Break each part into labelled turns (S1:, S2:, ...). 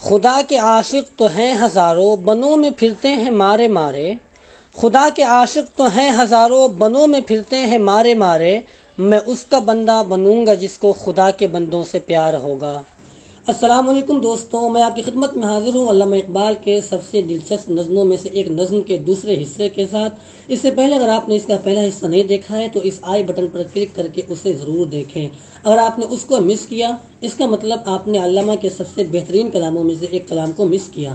S1: خدا کے عاشق تو ہیں ہزاروں، بنوں میں پھرتے ہیں مارے مارے۔ خدا کے عاشق تو ہیں ہزاروں، بنوں میں پھرتے ہیں مارے مارے۔ میں اس کا بندہ بنوں گا جس کو خدا کے بندوں سے پیار ہوگا۔ السلام علیکم دوستوں، میں آپ کی خدمت میں حاضر ہوں علامہ اقبال کے سب سے دلچسپ نظموں میں سے ایک نظم کے دوسرے حصے کے ساتھ۔ اس سے پہلے اگر آپ نے اس کا پہلا حصہ نہیں دیکھا ہے تو اس آئی بٹن پر کلک کر کے اسے ضرور دیکھیں۔ اگر آپ نے اس کو مس کیا، اس کا مطلب آپ نے علامہ کے سب سے بہترین کلاموں میں سے ایک کلام کو مس کیا۔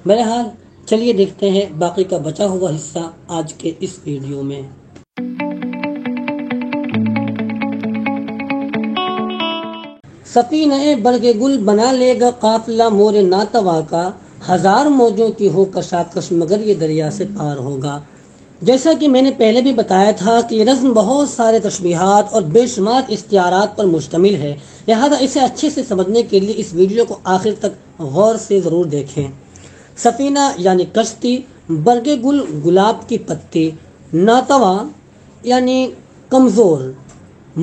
S1: بہرحال چلیے دیکھتے ہیں باقی کا بچا ہوا حصہ آج کے اس ویڈیو میں۔ سفینہ برگ گل بنا لے گا قافلہ مور ناتوا کا، ہزار موجوں کی ہو کشاکش مگر یہ دریا سے پار ہوگا۔ جیسا کہ میں نے پہلے بھی بتایا تھا کہ یہ نظم بہت سارے تشبیہات اور بے شمار استعارات پر مشتمل ہے، لہذا اسے اچھے سے سمجھنے کے لیے اس ویڈیو کو آخر تک غور سے ضرور دیکھیں۔ سفینہ یعنی کشتی، برگ گل گلاب کی پتی، ناتوا یعنی کمزور،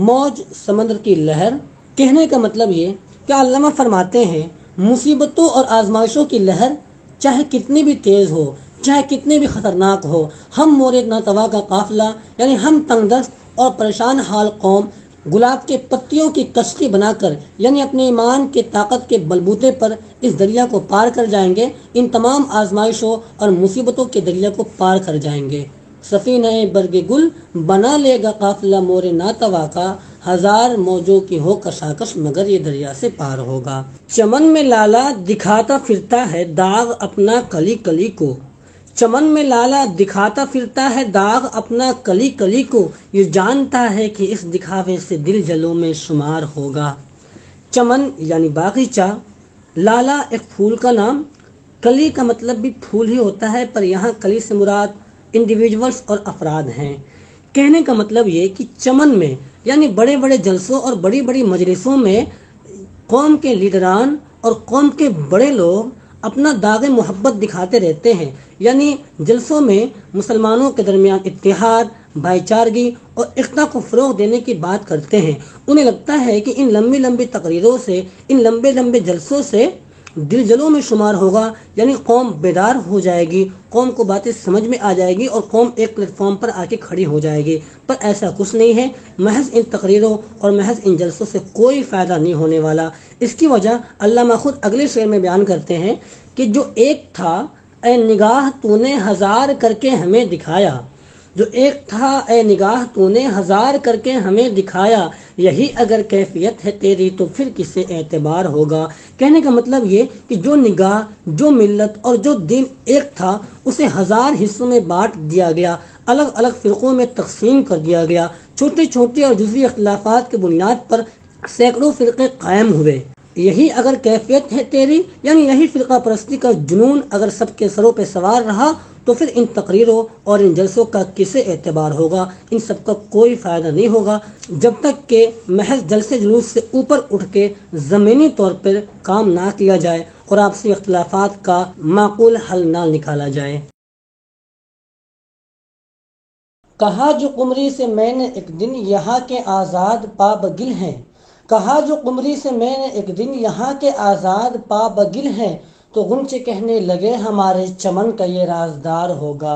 S1: موج سمندر کی لہر۔ کہنے کا مطلب یہ کہ علامہ فرماتے ہیں مصیبتوں اور آزمائشوں کی لہر چاہے کتنی بھی تیز ہو، چاہے کتنی بھی خطرناک ہو، ہم مورد ناتوا کا قافلہ یعنی ہم تنگ دست اور پریشان حال قوم گلاب کے پتیوں کی کشتی بنا کر یعنی اپنے ایمان کے طاقت کے بلبوتے پر اس دریا کو پار کر جائیں گے، ان تمام آزمائشوں اور مصیبتوں کے دریا کو پار کر جائیں گے۔ سفینہ برگ گل بنا لے گا قافلہ مور ناتوا کا، ہزار موجوں کی ہو کشاکش مگر یہ دریا سے پار ہوگا۔ چمن میں لالا دکھاتا پھرتا ہے داغ اپنا کلی کلی کو، چمن میں لالا دکھاتا پھرتا ہے داغ اپنا کلی کلی کو، یہ جانتا ہے کہ اس دکھاوے سے دل جلوں میں شمار ہوگا۔ چمن یعنی باغیچہ، لالا ایک پھول کا نام، کلی کا مطلب بھی پھول ہی ہوتا ہے، پر یہاں کلی سے مراد انڈیویجولز اور افراد ہیں۔ کہنے کا مطلب یہ کہ چمن میں یعنی بڑے بڑے جلسوں اور بڑی بڑی مجلسوں میں قوم کے لیڈران اور قوم کے بڑے لوگ اپنا داغ محبت دکھاتے رہتے ہیں، یعنی جلسوں میں مسلمانوں کے درمیان اتحاد، بھائی چارگی اور اقتا کو فروغ دینے کی بات کرتے ہیں۔ انہیں لگتا ہے کہ ان لمبی لمبی تقریروں سے، ان لمبے لمبے جلسوں سے دل جلوں میں شمار ہوگا، یعنی قوم بیدار ہو جائے گی، قوم کو باتیں سمجھ میں آ جائے گی اور قوم ایک پلیٹ فارم پر آ کے کھڑی ہو جائے گی۔ پر ایسا کچھ نہیں ہے، محض ان تقریروں اور محض ان جلسوں سے کوئی فائدہ نہیں ہونے والا۔ اس کی وجہ علامہ خود اگلے شعر میں بیان کرتے ہیں کہ جو ایک تھا اے نگاہ تو نے ہزار کر کے ہمیں دکھایا، جو ایک تھا اے نگاہ تو نے ہزار کر کے ہمیں دکھایا، یہی اگر کیفیت ہے تیری تو پھر کسے اعتبار ہوگا۔ کہنے کا مطلب یہ کہ جو نگاہ، جو ملت اور جو دین ایک تھا اسے ہزار حصوں میں بانٹ دیا گیا، الگ الگ فرقوں میں تقسیم کر دیا گیا، چھوٹے چھوٹے اور جزوی اختلافات کی بنیاد پر سینکڑوں فرقے قائم ہوئے۔ یہی اگر کیفیت ہے تیری یعنی یہی فرقہ پرستی کا جنون اگر سب کے سروں پہ سوار رہا تو پھر ان تقریروں اور ان جلسوں کا کسے اعتبار ہوگا، ان سب کا کوئی فائدہ نہیں ہوگا جب تک کہ محض جلسے جلوس سے اوپر اٹھ کے زمینی طور پر کام نہ کیا جائے اور آپسی اختلافات کا معقول حل نہ نکالا جائے۔ کہا جو قمری سے میں نے ایک دن یہاں کے آزاد پا بگل ہیں، کہا جو قمری سے میں نے ایک دن یہاں کے آزاد پا بگل ہیں، تو غنچے کہنے لگے ہمارے چمن کا یہ رازدار ہوگا۔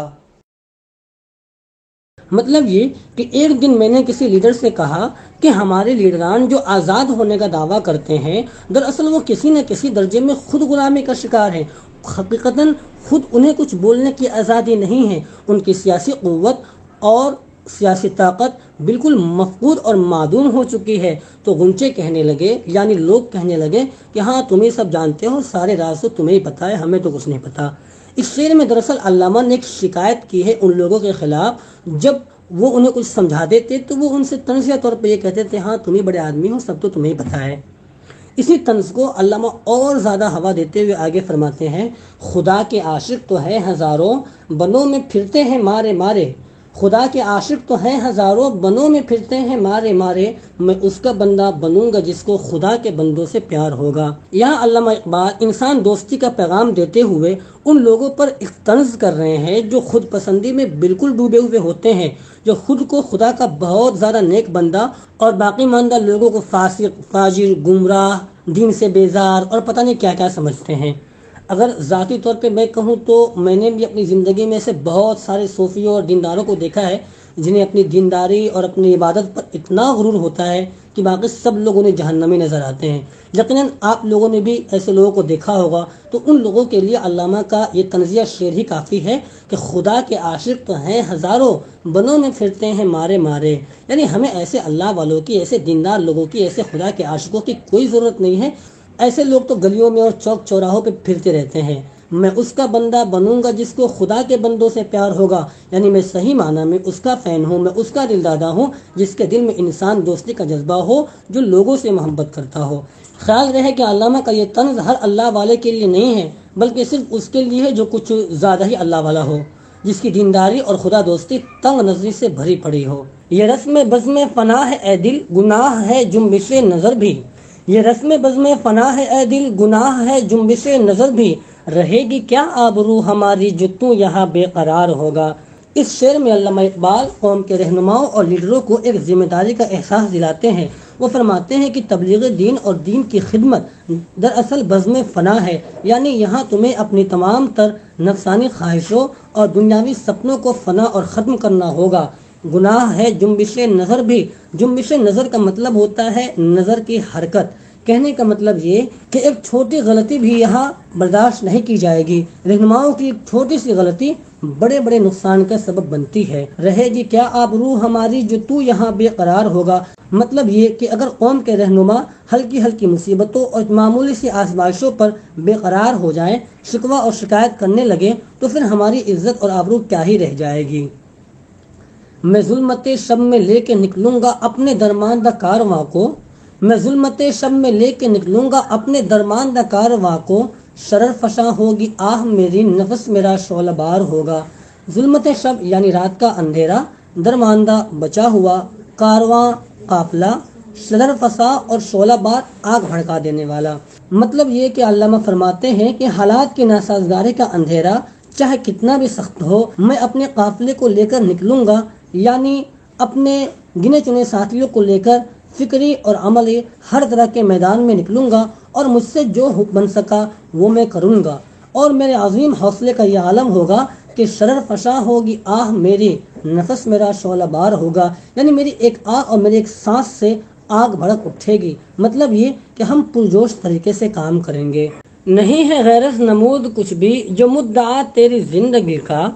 S1: مطلب یہ کہ ایک دن میں نے کسی لیڈر سے کہا کہ ہمارے لیڈران جو آزاد ہونے کا دعویٰ کرتے ہیں دراصل وہ کسی نہ کسی درجے میں خود غلامی کا شکار ہیں، حقیقتاً خود انہیں کچھ بولنے کی آزادی نہیں ہے، ان کی سیاسی قوت اور سیاسی طاقت بالکل مفقود اور معدوم ہو چکی ہے۔ تو غنچے کہنے لگے یعنی لوگ کہنے لگے کہ ہاں تم ہی سب جانتے ہو، سارے راز تو تمہیں ہی پتہ ہے، ہمیں تو کچھ نہیں پتہ۔ اس شعر میں دراصل علامہ نے ایک شکایت کی ہے ان لوگوں کے خلاف جب وہ انہیں کچھ سمجھا دیتے تو وہ ان سے طنزیہ طور پہ یہ کہتے تھے ہاں تم ہی بڑے آدمی ہو، سب تو تمہیں پتہ ہے۔ اسی طنز کو علامہ اور زیادہ ہوا دیتے ہوئے آگے فرماتے ہیں خدا کے عاشق تو ہے ہزاروں، بنوں میں پھرتے ہیں مارے مارے، خدا کے عاشق تو ہیں ہزاروں، بنوں میں پھرتے ہیں مارے مارے، میں اس کا بندہ بنوں گا جس کو خدا کے بندوں سے پیار ہوگا۔ یہاں علامہ اقبال انسان دوستی کا پیغام دیتے ہوئے ان لوگوں پر ایک طنز کر رہے ہیں جو خود پسندی میں بالکل ڈوبے ہوئے ہوتے ہیں، جو خود کو خدا کا بہت زیادہ نیک بندہ اور باقی ماندہ لوگوں کو فاسق، فاجر، گمراہ، دین سے بیزار اور پتہ نہیں کیا کیا سمجھتے ہیں۔ اگر ذاتی طور پہ میں کہوں تو میں نے بھی اپنی زندگی میں سے بہت سارے صوفیوں اور دینداروں کو دیکھا ہے جنہیں اپنی دینداری اور اپنی عبادت پر اتنا غرور ہوتا ہے کہ باقی سب لوگ انہیں جہنمی نظر آتے ہیں۔ یقیناً آپ لوگوں نے بھی ایسے لوگوں کو دیکھا ہوگا، تو ان لوگوں کے لیے علامہ کا یہ طنزیہ شعر ہی کافی ہے کہ خدا کے عاشق تو ہیں ہزاروں، بنوں میں پھرتے ہیں مارے مارے۔ یعنی ہمیں ایسے اللہ والوں کی، ایسے دیندار لوگوں کی، ایسے خدا کے عاشقوں کی کوئی ضرورت نہیں ہے۔ ایسے لوگ تو گلیوں میں اور چوک چوراہوں پہ پھرتے رہتے ہیں۔ میں اس کا بندہ بنوں گا جس کو خدا کے بندوں سے پیار ہوگا، یعنی میں صحیح معنی میں اس کا فین ہوں، میں اس کا دل دادا ہوں جس کے دل میں انسان دوستی کا جذبہ ہو، جو لوگوں سے محبت کرتا ہو۔ خیال رہے کہ علامہ کا یہ طنز ہر اللہ والے کے لیے نہیں ہے، بلکہ صرف اس کے لیے ہے جو کچھ زیادہ ہی اللہ والا ہو، جس کی دینداری اور خدا دوستی تنگ نظری سے بھری پڑی ہو۔ یہ رسم بزم فنا ہے اے دل، گناہ ہے جنبش نظر بھی۔ یہ رسم بزم فنا ہے اے دل، گناہ ہے جنبش نظر بھی۔ رہے گی کیا آبرو ہماری جو تو یہاں بے قرار ہوگا۔ اس شعر میں علامہ اقبال قوم کے رہنماؤں اور لیڈروں کو ایک ذمہ داری کا احساس دلاتے ہیں۔ وہ فرماتے ہیں کہ تبلیغ دین اور دین کی خدمت دراصل بزم فنا ہے، یعنی یہاں تمہیں اپنی تمام تر نفسانی خواہشوں اور دنیاوی سپنوں کو فنا اور ختم کرنا ہوگا۔ گناہ ہے جنبش نظر بھی۔ جنبش نظر کا مطلب ہوتا ہے نظر کی حرکت۔ کہنے کا مطلب یہ کہ ایک چھوٹی غلطی بھی یہاں برداشت نہیں کی جائے گی۔ رہنماؤں کی ایک چھوٹی سی غلطی بڑے بڑے نقصان کا سبب بنتی ہے۔ رہے گی کیا آبرو ہماری جو تو یہاں بے قرار ہوگا، مطلب یہ کہ اگر قوم کے رہنما ہلکی ہلکی مصیبتوں اور معمولی سی آزمائشوں پر بے قرار ہو جائیں، شکوہ اور شکایت کرنے لگے، تو پھر ہماری عزت اور آبرو کیا ہی رہ جائے گی۔ میں ظلمت شب میں لے کے نکلوں گا اپنے درماندہ کارواں کو، میں ظلمت شب میں لے کے نکلوں گا اپنے درماندہ کارواں کو، شرر فشاں ہوگی آہ میری نفس میرا شعلہ بار ہوگا۔ ظلمت شب یعنی رات کا اندھیرا، درماندہ بچا ہوا، کارواں قافلہ، شرر فسا اور شعلہ بار آگ بھڑکا دینے والا۔ مطلب یہ کہ علامہ فرماتے ہیں کہ حالات کی ناسازگاری کا اندھیرا چاہے کتنا بھی سخت ہو، میں اپنے قافلے کو لے کر نکلوں گا، یعنی اپنے گنے چنے ساتھیوں کو لے کر فکری اور عملی ہر طرح کے میدان میں نکلوں گا، اور مجھ سے جو بن سکا وہ میں کروں گا۔ اور میرے عظیم حوصلے کا یہ عالم ہوگا کہ شرر فشاں ہوگی آہ میری، نفس میرا شعلہ بار ہوگا، یعنی میری ایک آہ اور میری ایک سانس سے آگ بھڑک اٹھے گی۔ مطلب یہ کہ ہم پرجوش طریقے سے کام کریں گے۔ نہیں ہے غیرت نمود کچھ بھی جو مدعا تیری زندگی کا،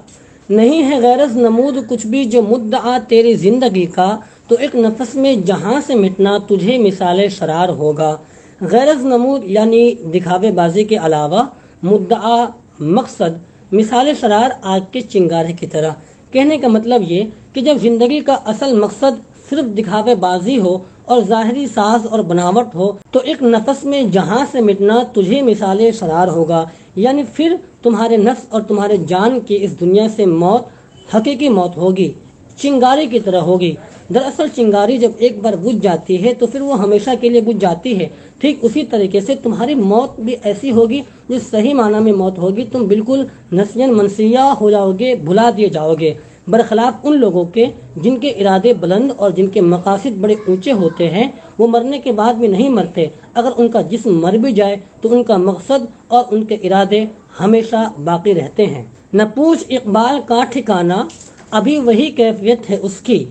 S1: نہیں ہے غیرت نمود کچھ بھی جو مدعا تیری زندگی کا، تو ایک نفس میں جہاں سے مٹنا تجھے مثال شرار ہوگا۔ غیرت نمود یعنی دکھاوے بازی کے علاوہ، مدعا مقصد، مثال شرار آگ کے چنگارے کی طرح۔ کہنے کا مطلب یہ کہ جب زندگی کا اصل مقصد صرف دکھاوے بازی ہو اور ظاہری ساز اور بناوٹ ہو، تو ایک نفس میں جہاں سے مٹنا تجھے مثال شرار ہوگا، یعنی پھر تمہارے نفس اور تمہارے جان کی اس دنیا سے موت حقیقی موت ہوگی، چنگاری کی طرح ہوگی۔ دراصل چنگاری جب ایک بار بجھ جاتی ہے تو پھر وہ ہمیشہ کے لیے بجھ جاتی ہے۔ ٹھیک اسی طریقے سے تمہاری موت بھی ایسی ہوگی جو صحیح معنی میں موت ہوگی، تم بالکل نسین منسیہ ہو جاؤ گے، بھلا دیے جاؤ گے، برخلاف ان لوگوں کے جن کے ارادے بلند اور جن کے مقاصد بڑے اونچے ہوتے ہیں۔ وہ مرنے کے بعد بھی نہیں مرتے، اگر ان کا جسم مر بھی جائے تو ان کا مقصد اور ان کے ارادے ہمیشہ باقی رہتے ہیں۔ نہ پوچھ اقبال کا ٹھکانہ ابھی وہی کیفیت ہے اس کی،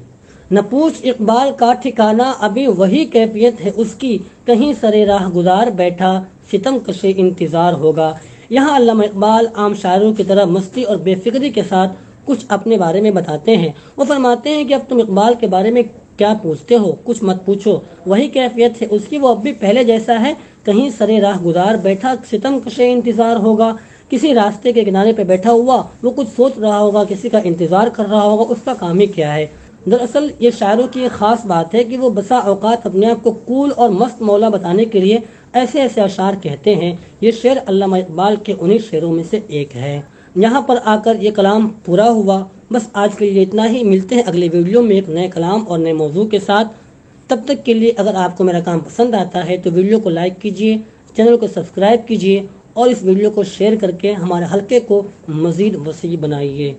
S1: نہ پوچھ اقبال کا ٹھکانہ ابھی وہی کیفیت ہے اس کی، کہیں سرے راہ گزار بیٹھا ستم کش انتظار ہوگا۔ یہاں علامہ اقبال عام شاعروں کی طرح مستی اور بے فکری کے ساتھ کچھ اپنے بارے میں بتاتے ہیں۔ وہ فرماتے ہیں کہ اب تم اقبال کے بارے میں کیا پوچھتے ہو، کچھ مت پوچھو، وہی کیفیت ہے اس کی، وہ اب بھی پہلے جیسا ہے، کہیں سرے راہ گزار بیٹھا ستم کش انتظار ہوگا۔ کسی راستے کے کنارے پہ بیٹھا ہوا وہ کچھ سوچ رہا ہوگا، کسی کا انتظار کر رہا ہوگا، اس کا کام ہی کیا ہے۔ دراصل یہ شاعروں کی ایک خاص بات ہے کہ وہ بسا اوقات اپنے آپ کو کول اور مست مولا بتانے کے لیے ایسے ایسے اشعار کہتے ہیں۔ یہ شعر علامہ اقبال کے انہی شعروں میں سے ایک ہے۔ یہاں پر آ کر یہ کلام پورا ہوا۔ بس آج کے لیے اتنا ہی، ملتے ہیں اگلے ویڈیو میں ایک نئے کلام اور نئے موضوع کے ساتھ۔ تب تک کے لیے اگر آپ کو میرا کام پسند آتا ہے تو ویڈیو کو لائک کیجیے، چینل کو سبسکرائب کیجیے اور اس ویڈیو کو شیئر کر کے ہمارے حلقے کو مزید وسیع بنائیے۔